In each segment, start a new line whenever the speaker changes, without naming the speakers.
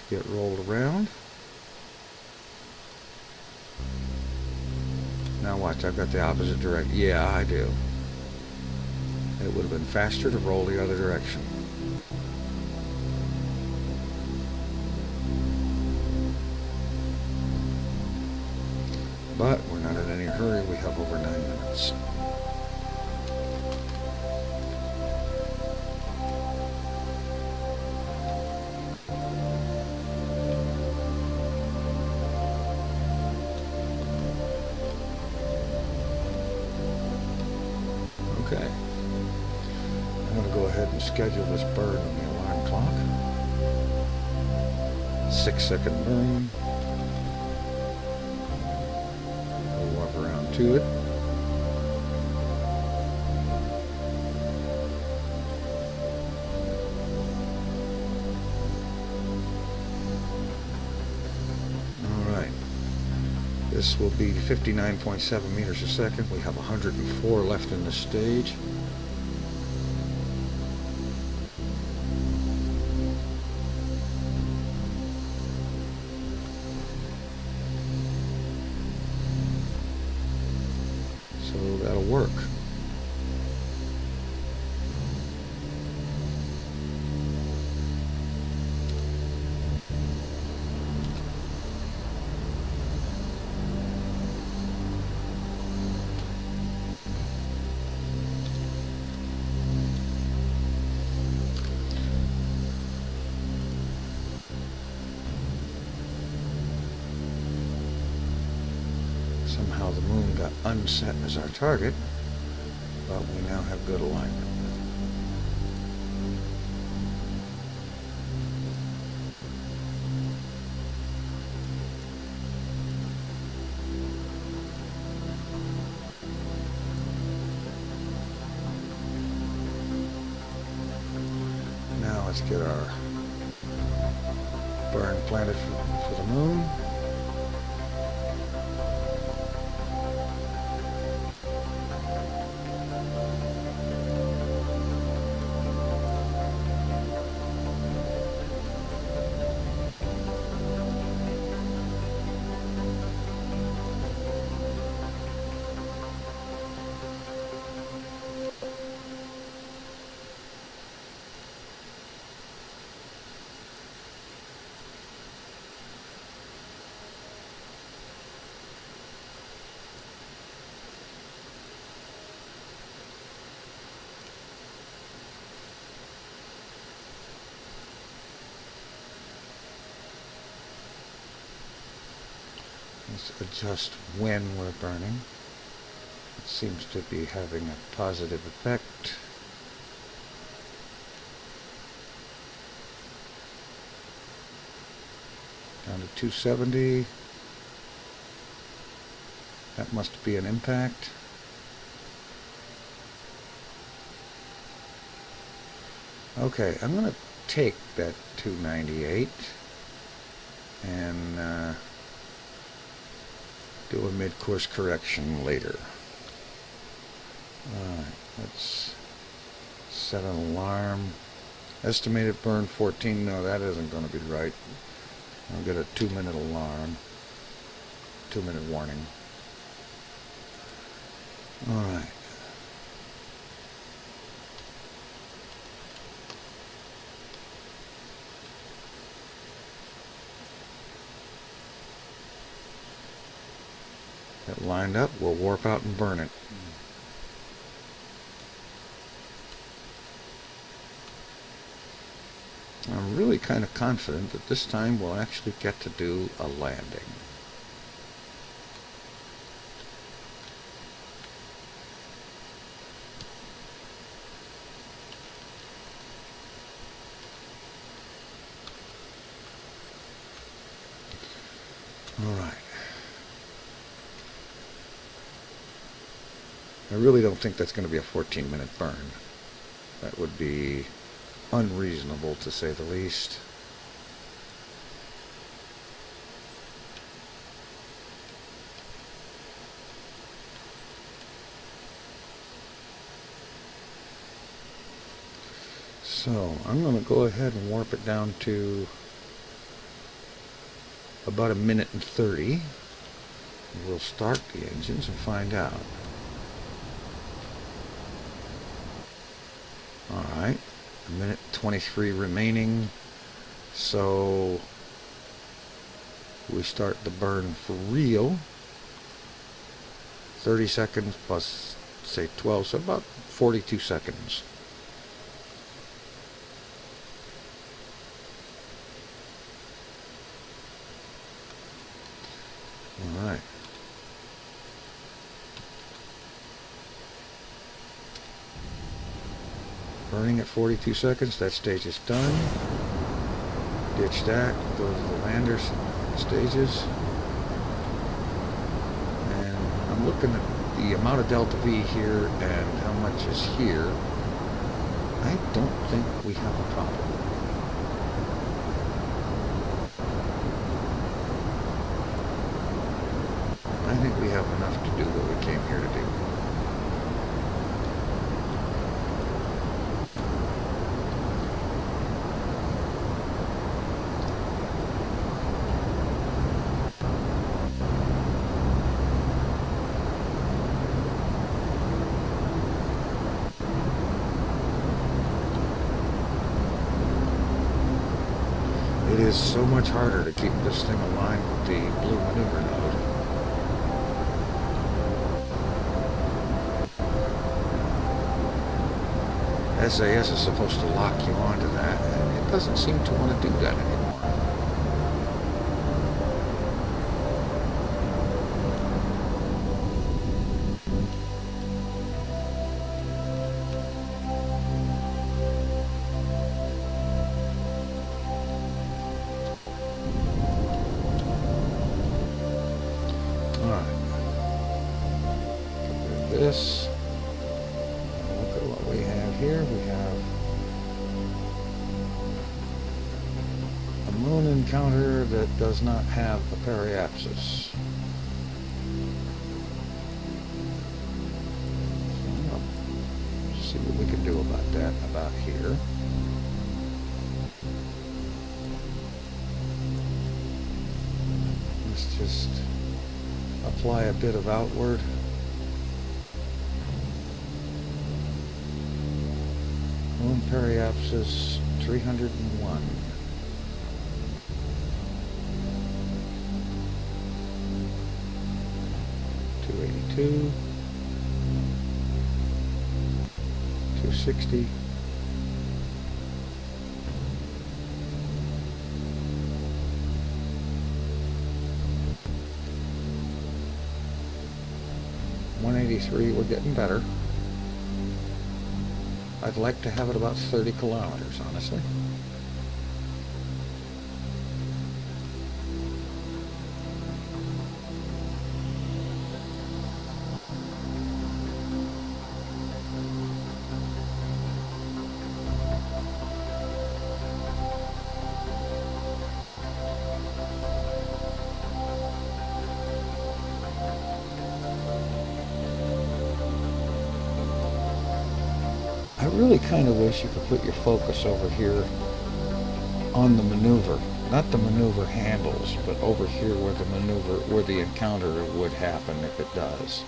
get rolled around. Now watch, I've got the opposite direction. Yeah, I do. It would have been faster to roll the other direction. But we're not in any hurry. We have over 9 minutes. Okay. I'm going to go ahead and schedule this burn on the alarm clock. 6-second burn. We'll walk around to it. Alright. This will be 59.7 meters a second. We have 104 left in this stage. So that'll work. Somehow the moon got unset as our target, but we now have good alignment. Now let's get our burn planted for the moon. Let's adjust when we're burning. It seems to be having a positive effect. Down to 270. That must be an impact. Okay, I'm going to take that 298 and do a mid-course correction later. Alright, let's set an alarm. Estimated burn 14. No, that isn't going to be right. I'll get a 2-minute alarm. 2-minute warning. Alright. That lined up, we'll warp out and burn it. I'm really kind of confident that this time we'll actually get to do a landing. Alright. I really don't think that's going to be a 14-minute burn. That would be unreasonable, to say the least. So I'm going to go ahead and warp it down to about 1:30. We'll start the engines and find out. Alright, 1:23 remaining, so we start the burn for real. 30 seconds plus, say 12, so about 42 seconds. Alright. Burning at 42 seconds, that stage is done. Ditch that, go to the lander stages. And I'm looking at the amount of delta V here and how much is here. I don't think we have a problem. I think we have enough to do what we came here to do. It is so much harder to keep this thing aligned with the blue maneuver node. SAS is supposed to lock you onto that, and it doesn't seem to want to do that anymore. This. Look at what we have here. We have a moon encounter that does not have a periapsis. Let's see what we can do about that about here. Let's just apply a bit of outward. Moon periapsis 301. .282. 260. .183. We're getting better. I'd like to have it about 30 kilometers, honestly. I really kind of wish you could put your focus over here on the maneuver, not the maneuver handles, but over here where the maneuver, where the encounter would happen if it does.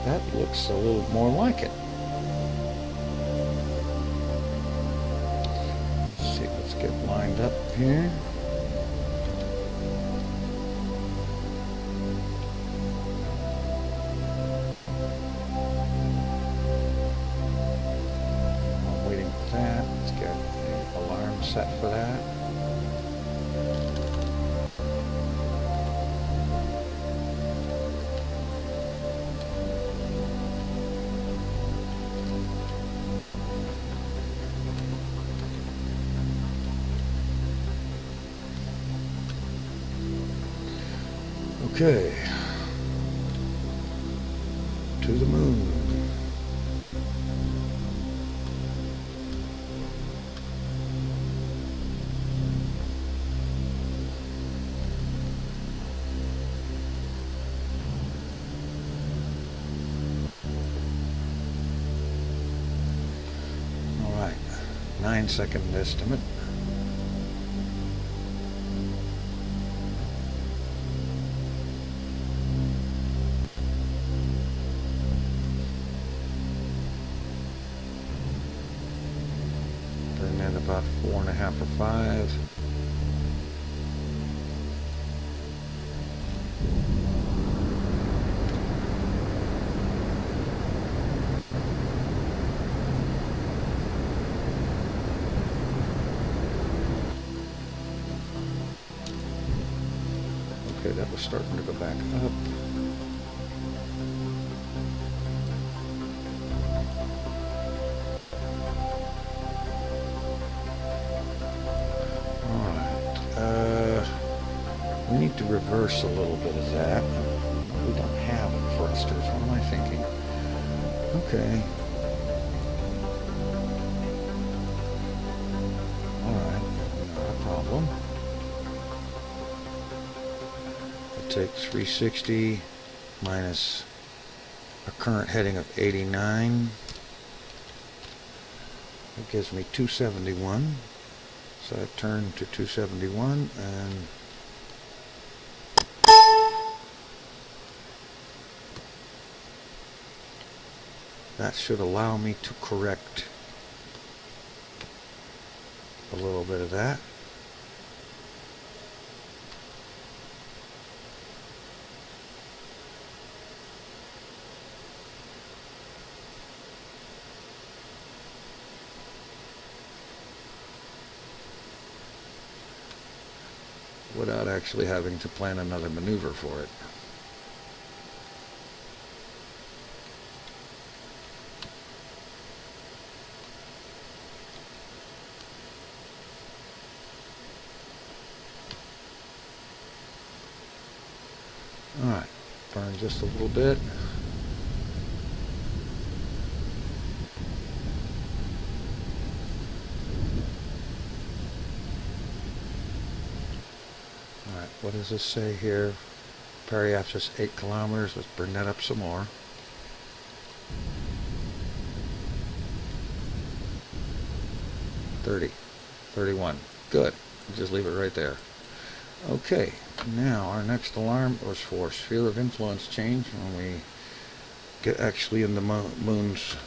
That looks a little more like it. Let's see, let's get lined up here. I'm waiting for that. Let's get an alarm set for that. Okay. To the moon. All right. 9-second estimate. And then about 4.5 or 5. Okay, that was starting to go back up. We need to reverse a little bit of that. We don't have thrusters. What am I thinking? Okay. Alright, not a problem. I take 360 minus a current heading of 89. That gives me 271. So I turn to 271 and that should allow me to correct a little bit of that. Without actually having to plan another maneuver for it. Alright, burn just a little bit. Alright, what does this say here? Periapsis 8 kilometers. Let's bring that up some more. $30, $31. Good. Just leave it right there. Okay, now our next alarm was for sphere of influence change when we get actually in the moon's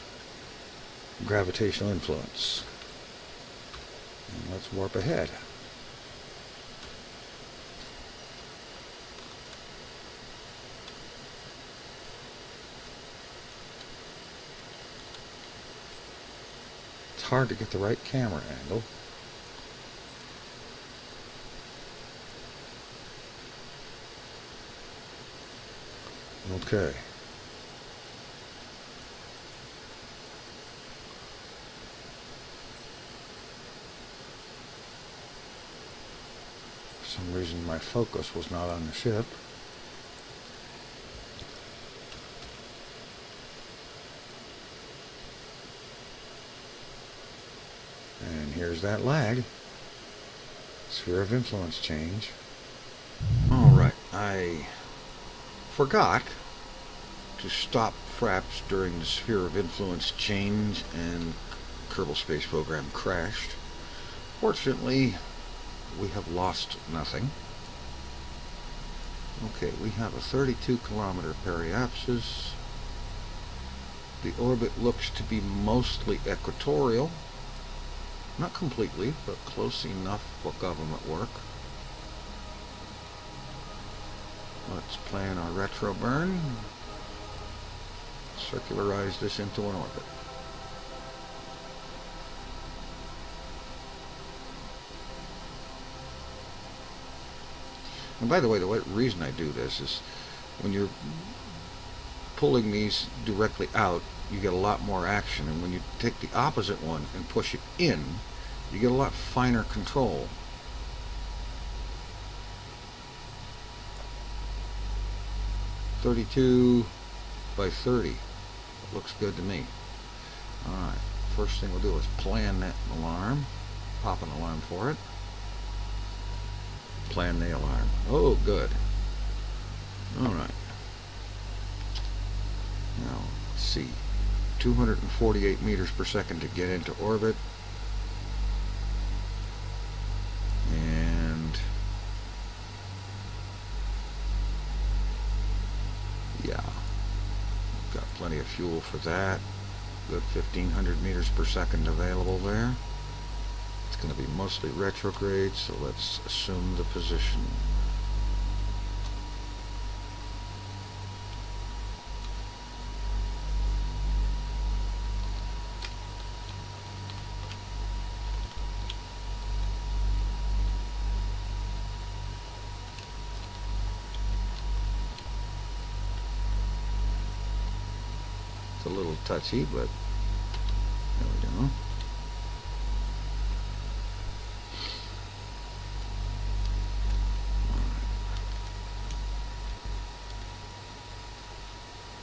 gravitational influence. And let's warp ahead. It's hard to get the right camera angle. Okay. For some reason my focus was not on the ship. And here's that lag. Sphere of influence change. Alright, I forgot to stop fraps during the sphere of influence change and Kerbal Space Program crashed. Fortunately, we have lost nothing. Okay, we have a 32 kilometer periapsis. The orbit looks to be mostly equatorial. Not completely, but close enough for government work. Let's plan our retro burn. Circularize this into an orbit. And by the way, the reason I do this is when you're pulling these directly out, you get a lot more action, and when you take the opposite one and push it in, you get a lot finer control. 32 by 30. Looks good to me. Alright, first thing we'll do is plan that alarm. Pop an alarm for it. Plan the alarm. Oh, good. Alright. Now, let's see. 248 meters per second to get into orbit. And yeah, got plenty of fuel for that. Good 1500 meters per second available there. It's going to be mostly retrograde, so let's assume the position. It's a little touchy, but there we go.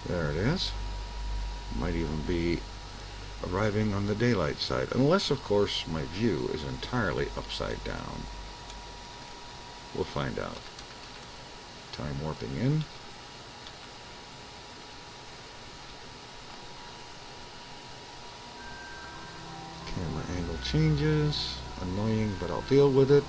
There it is. Might even be arriving on the daylight side, unless of course my view is entirely upside down. We'll find out. Time warping in. Camera angle changes. Annoying, but I'll deal with it.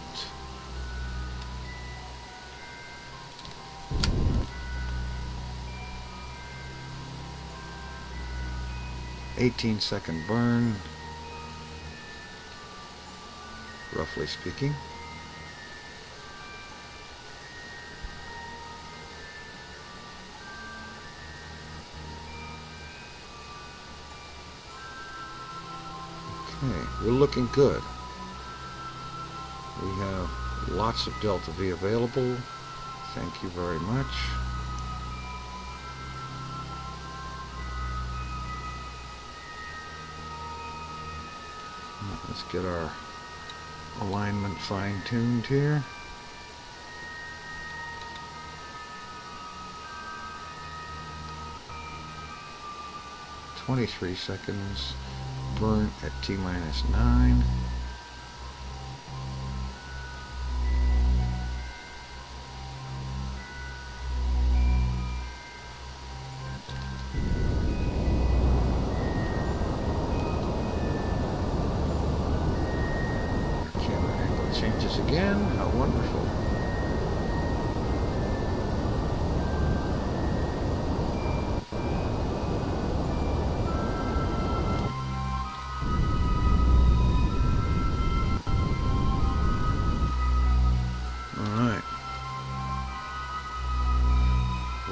"18-second burn, roughly speaking. Okay, we're looking good. We have lots of Delta V available. Thank you very much. Let's get our alignment fine-tuned here. "23 seconds. Burn at T-9. Changes again. How wonderful. Alright.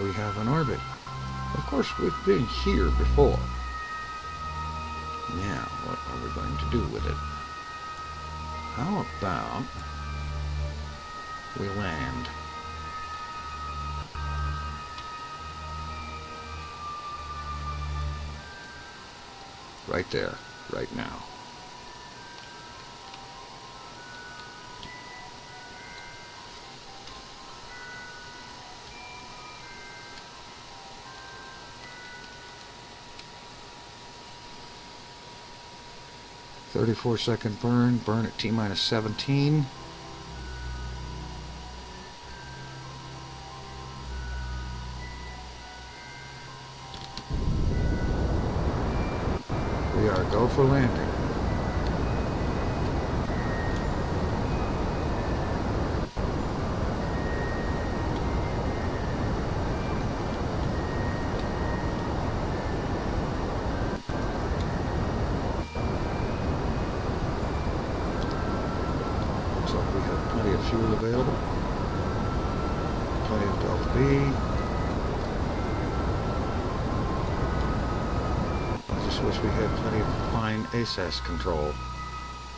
We have an orbit. Of course, we've been here before. Now, what are we going to do with it? How about we land? Right there, right now. "34-second burn. Burn at T-17. We are go for landing. Looks like we have plenty of fuel available. Plenty of Delta V. I just wish we had plenty of fine ASAS control,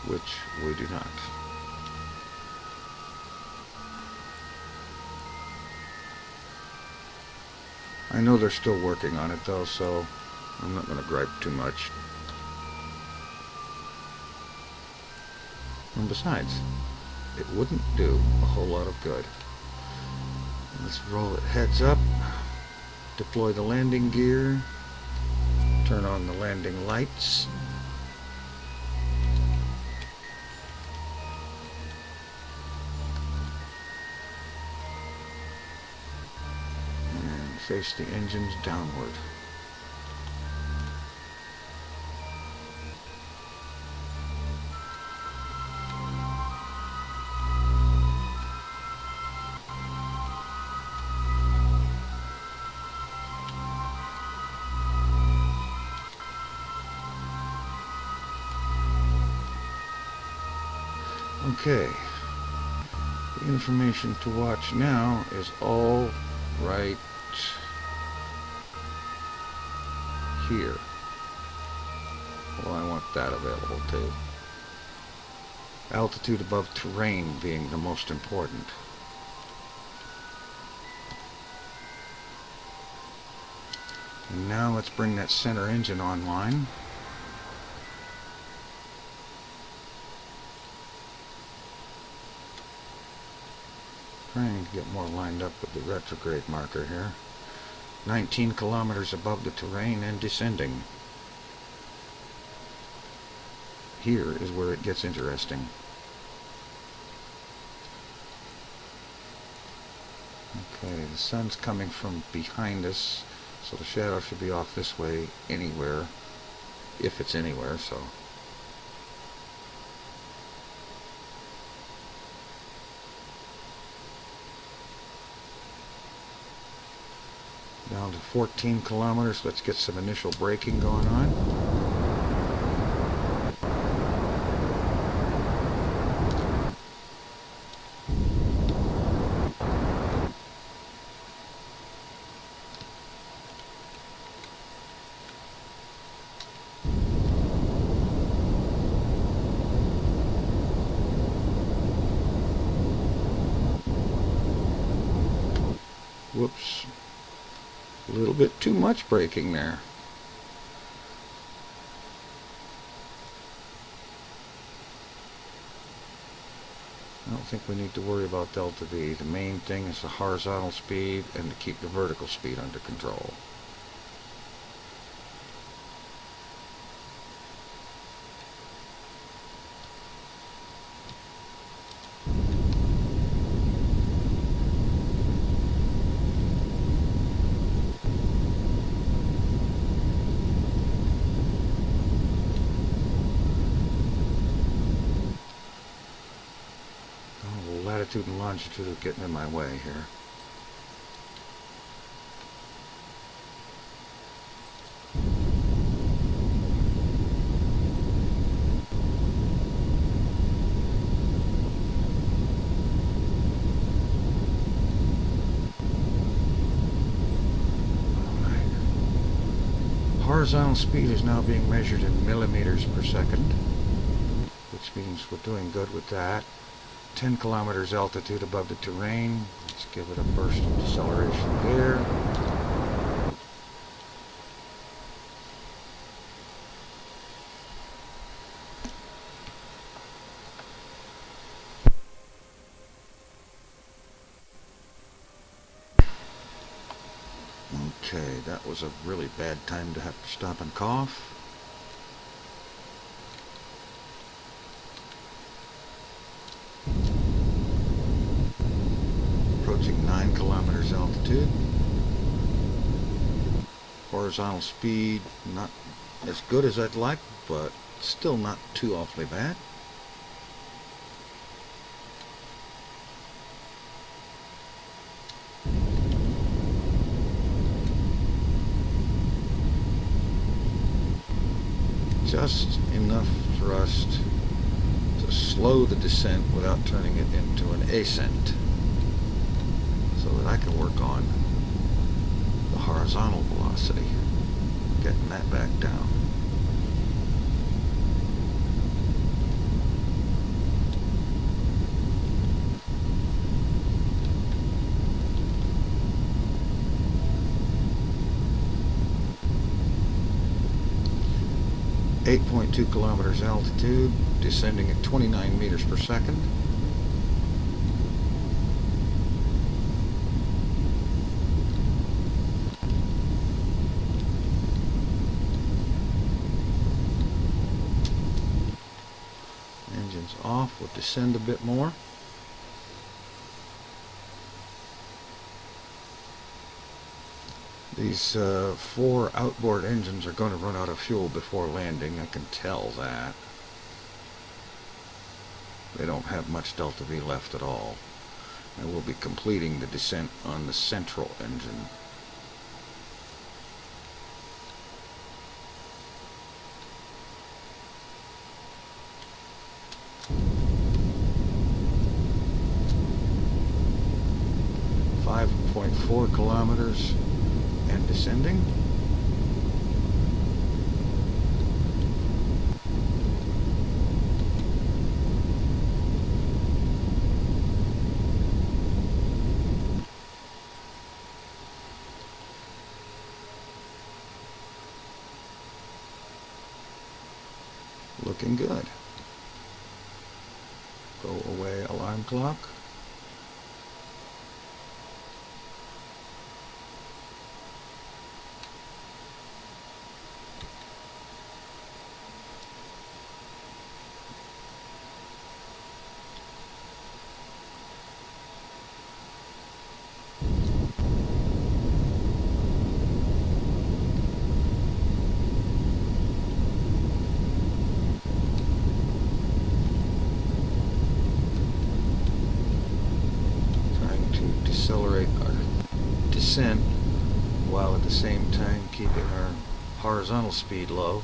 which we do not. I know they're still working on it though, so I'm not going to gripe too much. And besides, it wouldn't do a whole lot of good. Let's roll it heads up. Deploy the landing gear. Turn on the landing lights. And face the engines downward. Okay, the information to watch now is all right here. Well, I want that available too. Altitude above terrain being the most important. And now let's bring that center engine online. Trying to get more lined up with the retrograde marker here. 19 kilometers above the terrain and descending. Here is where it gets interesting. Okay, the sun's coming from behind us, so the shadow should be off this way anywhere, if it's anywhere, so. Down to 14 kilometers. Let's get some initial braking going on. Whoops. A little bit too much braking there. I don't think we need to worry about delta V. The main thing is the horizontal speed and to keep the vertical speed under control. Latitude and longitude are getting in my way here. Alright. Horizontal speed is now being measured in millimeters per second, which means we're doing good with that. 10 kilometers altitude above the terrain. Let's give it a burst of deceleration there. Okay, that was a really bad time to have to stop and cough. Approaching 9 kilometers altitude. Horizontal speed not as good as I'd like, but still not too awfully bad. Just enough thrust to slow the descent without turning it into an ascent, so that I can work on the horizontal velocity, getting that back down. .2 kilometers altitude, descending at 29 meters per second. off, we'll descend a bit more. These 4 outboard engines are going to run out of fuel before landing. I can tell that. They don't have much delta V left at all. And we'll be completing the descent on the central engine. .4 kilometers and descending. Looking good. Go away alarm clock. Accelerate our descent while at the same time keeping our horizontal speed low.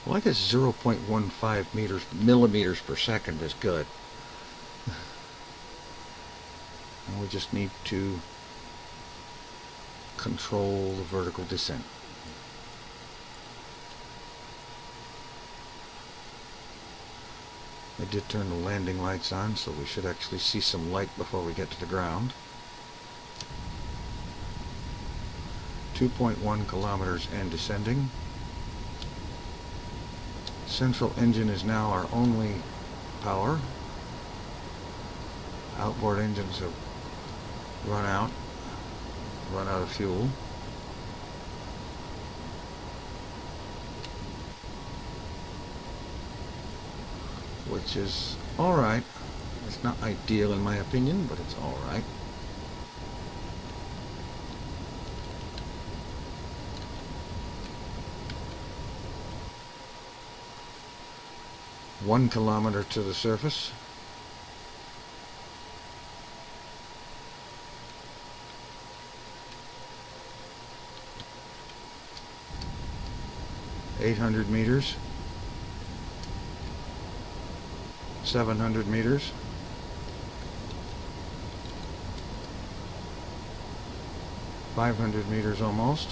Well, I guess 0.15 millimeters per second is good. And we just need to control the vertical descent. I did turn the landing lights on, so we should actually see some light before we get to the ground. 2.1 kilometers and descending. Central engine is now our only power. Outboard engines have run out of fuel. Which is alright. It's not ideal in my opinion, but it's alright. One kilometer to the surface. $800 meters. 700 meters. 500 meters almost.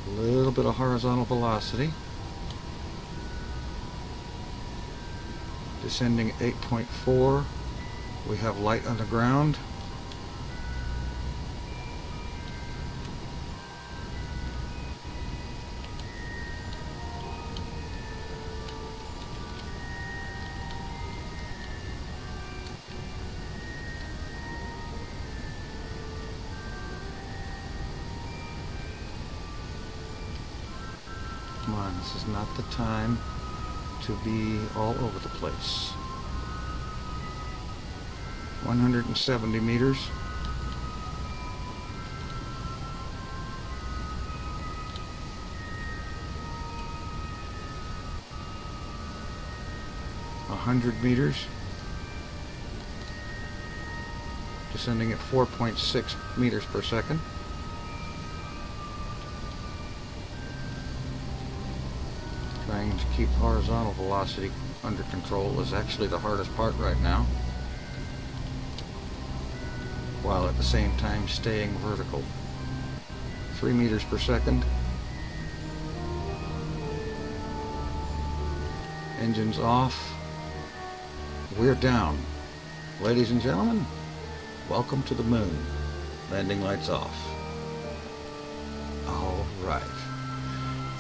A little bit of horizontal velocity. Descending at 8.4. We have light on the ground. Come on, this is not the time to be all over the place. 170 meters. A 100 meters. Descending at 4.6 meters per second. Trying to keep horizontal velocity under control is actually the hardest part right now, while at the same time staying vertical. 3 meters per second. Engines off. We're down. Ladies and gentlemen, welcome to the moon. Landing lights off. All right.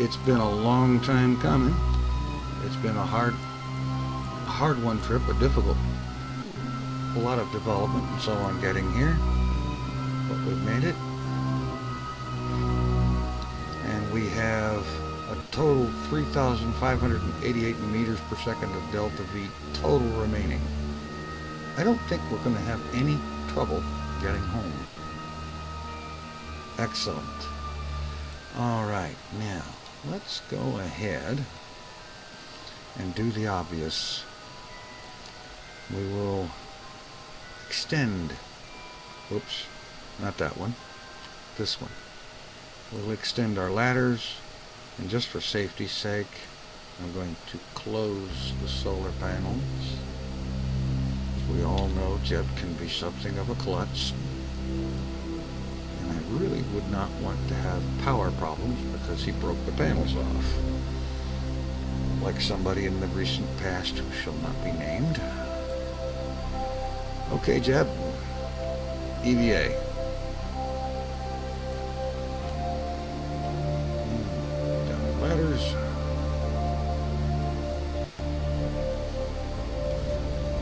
It's been a long time coming. It's been a hard one trip, a difficult, a lot of development and so on getting here. but we've made it. And we have a total 3,588 meters per second of delta V total remaining. I don't think we're going to have any trouble getting home. Excellent. All right, now let's go ahead and do the obvious. We will extend, whoops, not that one, this one. We'll extend our ladders, and just for safety's sake, I'm going to close the solar panels. As we all know, Jeb can be something of a klutz, and I really would not want to have power problems because he broke the panels off, like somebody in the recent past who shall not be named. Okay, Jeb, EVA. Down the ladders.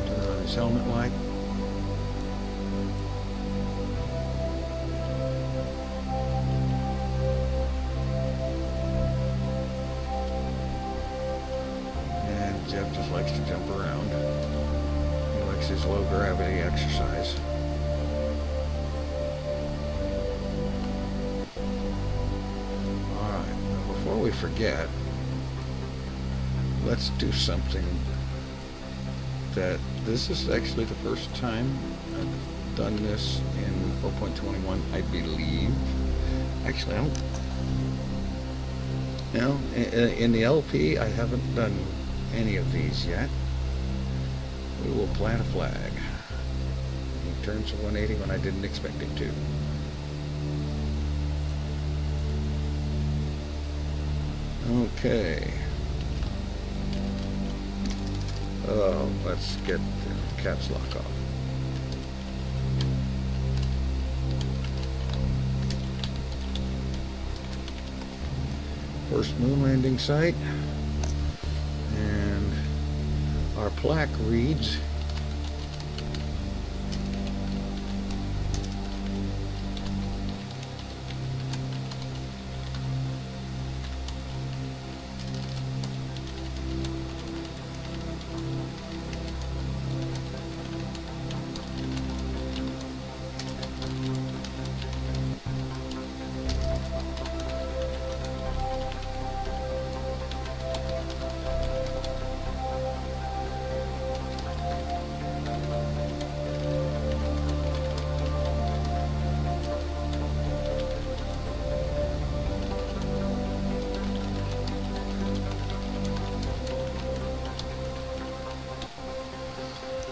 Turn on his helmet light. And Jeb just likes to jump around. He likes his low gravity exercise. Before we forget, let's do something that this is actually the first time I've done this in 4.21, I believe. Actually, I don't, you know, in the LP, I haven't done any of these yet. We will plant a flag. He turns to 180 when I didn't expect him to. Okay. Let's get the caps lock off. First moon landing site. And our plaque reads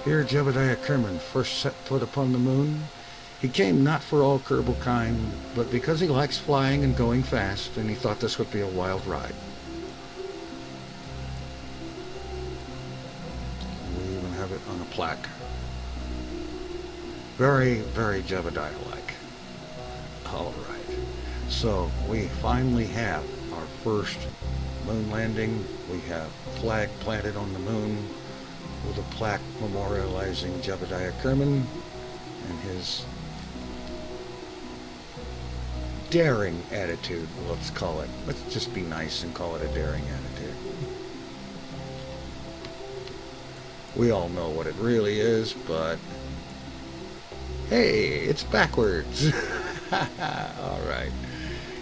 Here Jebediah Kerman first set foot upon the moon. He came not for all Kerbal kind, but because he likes flying and going fast, and he thought this would be a wild ride. We even have it on a plaque. Very, very Jebediah-like. All right. So we finally have our first moon landing. We have a flag planted on the moon with a plaque memorializing Jebediah Kerman and his daring attitude, let's call it. Let's just be nice and call it a daring attitude. We all know what it really is, but hey, it's backwards. All right.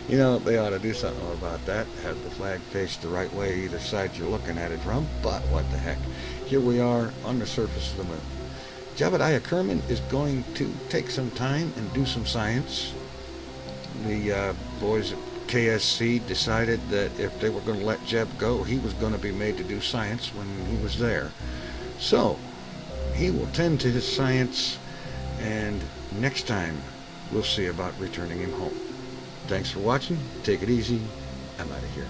You know, they ought to do something about that. Have the flag face the right way either side you're looking at it from, but what the heck. Here we are on the surface of the moon. Jebediah Kerman is going to take some time and do some science. The boys at KSC decided that if they were going to let Jeb go, he was going to be made to do science when he was there. So, he will tend to his science, and next time we'll see about returning him home. Thanks for watching. Take it easy. I'm out of here.